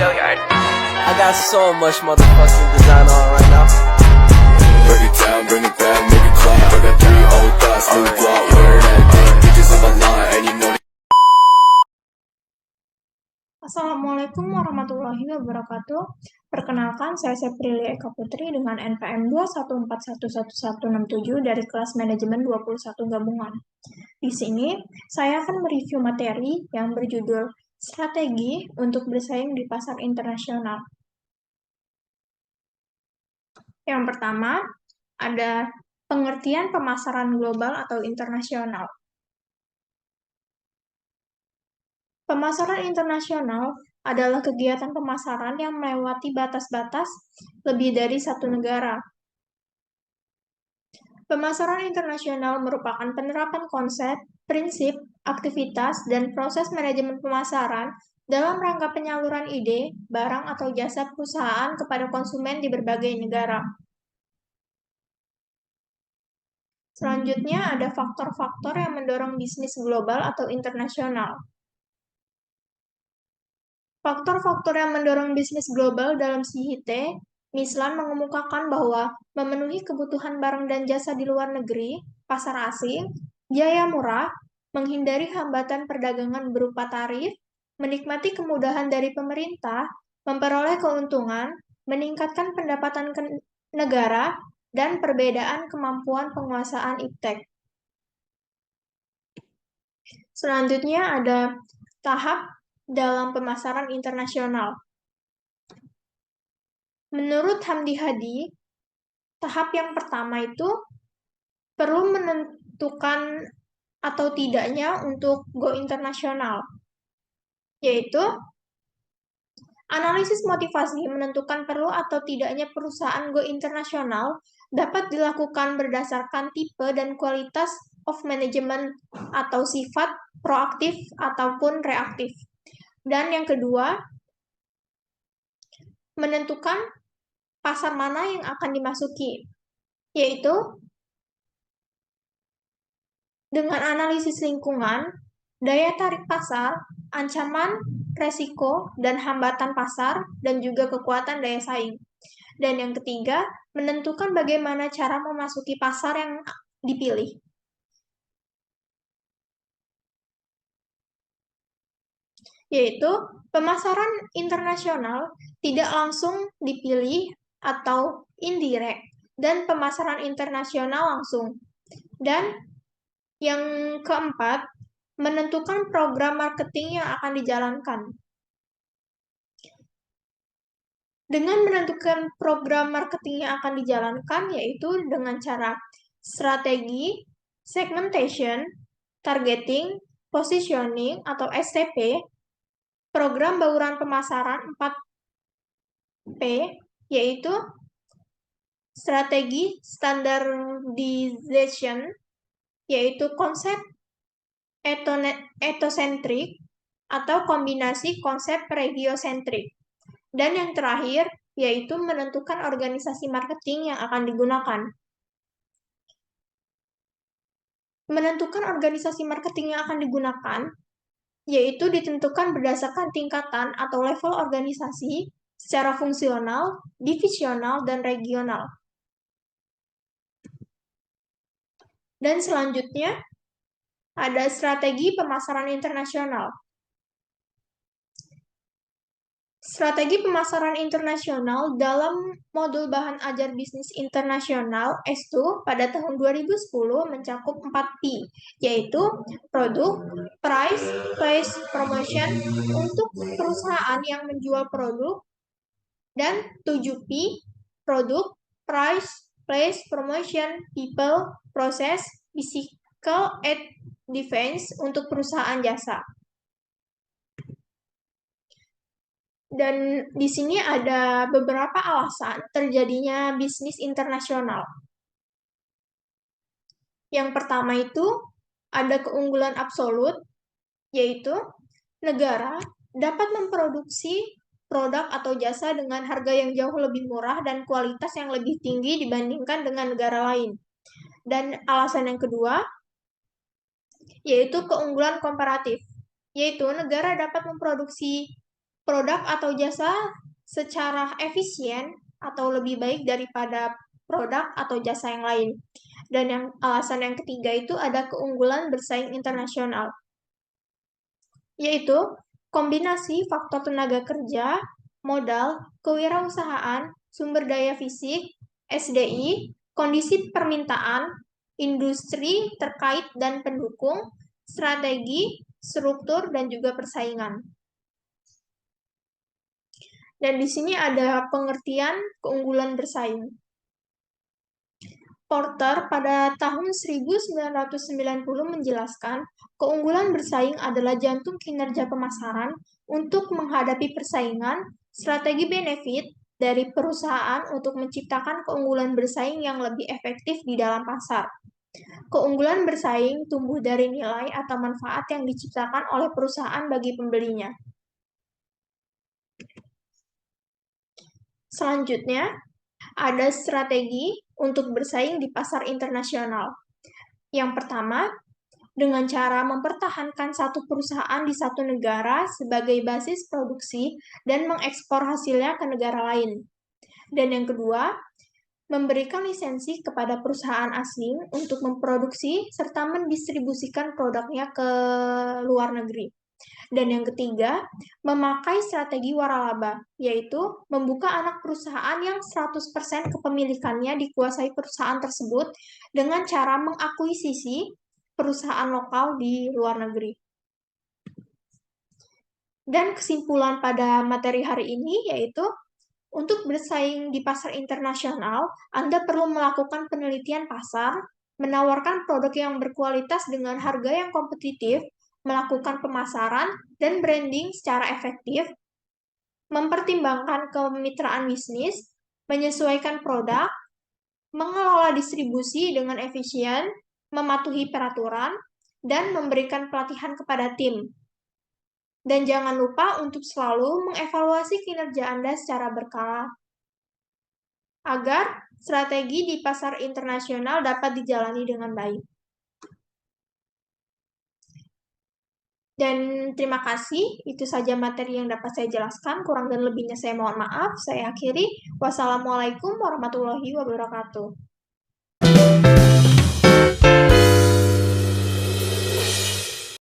I got so much motherfucking design on right now. Break it down, bring it back, make it clap. I got 3 old thoughts, new block, where that day. Bitches on my line, and you know. Assalamualaikum warahmatullahi wabarakatuh. Perkenalkan, saya Seprilia Eka Putri dengan NPM 214111167 dari kelas manajemen 21 gabungan. Di sini, saya akan mereview materi yang berjudul Strategi untuk bersaing di pasar internasional. Yang pertama, ada pengertian pemasaran global atau internasional. Pemasaran internasional adalah kegiatan pemasaran yang melewati batas-batas lebih dari satu negara. Pemasaran internasional merupakan penerapan konsep, prinsip, aktivitas, dan proses manajemen pemasaran dalam rangka penyaluran ide, barang atau jasa perusahaan kepada konsumen di berbagai negara. Selanjutnya ada faktor-faktor yang mendorong bisnis global atau internasional. Faktor-faktor yang mendorong bisnis global dalam CIHT, Mislan mengemukakan bahwa memenuhi kebutuhan barang dan jasa di luar negeri, pasar asing, biaya murah, menghindari hambatan perdagangan berupa tarif, menikmati kemudahan dari pemerintah, memperoleh keuntungan, meningkatkan pendapatan negara, dan perbedaan kemampuan penguasaan iptek. Selanjutnya ada tahap dalam pemasaran internasional. Menurut Hamdi Hadi, tahap yang pertama itu perlu menentukan atau tidaknya untuk go internasional, yaitu analisis motivasi menentukan perlu atau tidaknya perusahaan go internasional dapat dilakukan berdasarkan tipe dan kualitas of management atau sifat proaktif ataupun reaktif. Dan yang kedua, menentukan pasar mana yang akan dimasuki, yaitu dengan analisis lingkungan, daya tarik pasar, ancaman, resiko, dan hambatan pasar, dan juga kekuatan daya saing. Dan yang ketiga, menentukan bagaimana cara memasuki pasar yang dipilih. Yaitu, pemasaran internasional tidak langsung dipilih atau indirect, dan pemasaran internasional langsung. Dan yang keempat, menentukan program marketing yang akan dijalankan. Dengan menentukan program marketing yang akan dijalankan, yaitu dengan cara strategi, segmentation, targeting, positioning atau STP, program bauran pemasaran 4P, yaitu strategi standardization, yaitu konsep etosentrik atau kombinasi konsep regiosentrik. Dan yang terakhir, yaitu menentukan organisasi marketing yang akan digunakan. Menentukan organisasi marketing yang akan digunakan, yaitu ditentukan berdasarkan tingkatan atau level organisasi secara fungsional, divisional, dan regional. Dan selanjutnya, ada strategi pemasaran internasional. Strategi pemasaran internasional dalam modul bahan ajar bisnis internasional S2 pada tahun 2010 mencakup 4P, yaitu produk, price, place, promotion untuk perusahaan yang menjual produk, dan 7P, produk, price, place, promotion, people, process, physical, and defense untuk perusahaan jasa. Dan di sini ada beberapa alasan terjadinya bisnis internasional. Yang pertama itu ada keunggulan absolut, yaitu negara dapat memproduksi produk atau jasa dengan harga yang jauh lebih murah dan kualitas yang lebih tinggi dibandingkan dengan negara lain. Dan alasan yang kedua, yaitu keunggulan komparatif, yaitu negara dapat memproduksi produk atau jasa secara efisien atau lebih baik daripada produk atau jasa yang lain. Dan alasan yang ketiga itu ada keunggulan bersaing internasional, yaitu kombinasi faktor tenaga kerja, modal, kewirausahaan, sumber daya fisik, SDI, kondisi permintaan, industri terkait dan pendukung, strategi, struktur, dan juga persaingan. Dan di sini ada pengertian keunggulan bersaing. Porter pada tahun 1990 menjelaskan, keunggulan bersaing adalah jantung kinerja pemasaran untuk menghadapi persaingan, strategi benefit dari perusahaan untuk menciptakan keunggulan bersaing yang lebih efektif di dalam pasar. Keunggulan bersaing tumbuh dari nilai atau manfaat yang diciptakan oleh perusahaan bagi pembelinya. Selanjutnya, ada strategi untuk bersaing di pasar internasional. Yang pertama, dengan cara mempertahankan satu perusahaan di satu negara sebagai basis produksi dan mengekspor hasilnya ke negara lain. Dan yang kedua, memberikan lisensi kepada perusahaan asing untuk memproduksi serta mendistribusikan produknya ke luar negeri. Dan yang ketiga, memakai strategi waralaba, yaitu membuka anak perusahaan yang 100% kepemilikannya dikuasai perusahaan tersebut dengan cara mengakuisisi perusahaan lokal di luar negeri. Dan kesimpulan pada materi hari ini yaitu, untuk bersaing di pasar internasional, Anda perlu melakukan penelitian pasar, menawarkan produk yang berkualitas dengan harga yang kompetitif, melakukan pemasaran dan branding secara efektif, mempertimbangkan kemitraan bisnis, menyesuaikan produk, mengelola distribusi dengan efisien, mematuhi peraturan, dan memberikan pelatihan kepada tim. Dan jangan lupa untuk selalu mengevaluasi kinerja Anda secara berkala, agar strategi di pasar internasional dapat dijalani dengan baik. Dan terima kasih, itu saja materi yang dapat saya jelaskan. Kurang dan lebihnya saya mohon maaf. Saya akhiri. Wassalamualaikum warahmatullahi wabarakatuh.